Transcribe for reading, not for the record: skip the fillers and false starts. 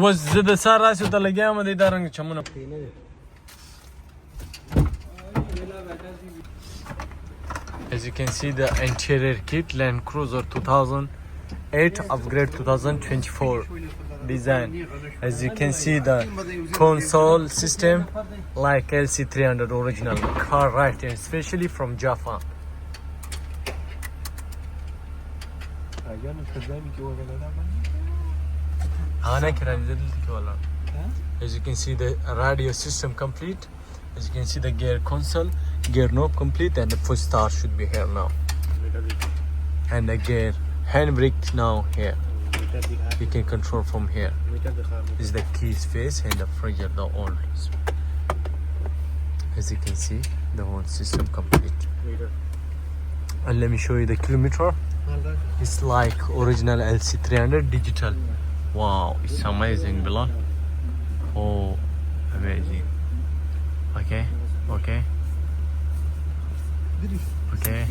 was the Saras with the Legama de Darang Chamuna. As you can see, the interior kit Land Cruiser 2008 upgrade 2024 design. As you can see, the console system like LC300 original car, right, and especially from Japan. As you can see, the radio system complete. As you can see, the gear console, gear knob complete, and the push start should be here now. And the gear handbrake now here. You can control from here. This is the key space and the freezer, the old. As you can see, the whole system complete. And let me show you the kilometer. It's like original LC300 digital. Wow, it's amazing, Bilal. Oh, amazing. Okay. Okay. Okay.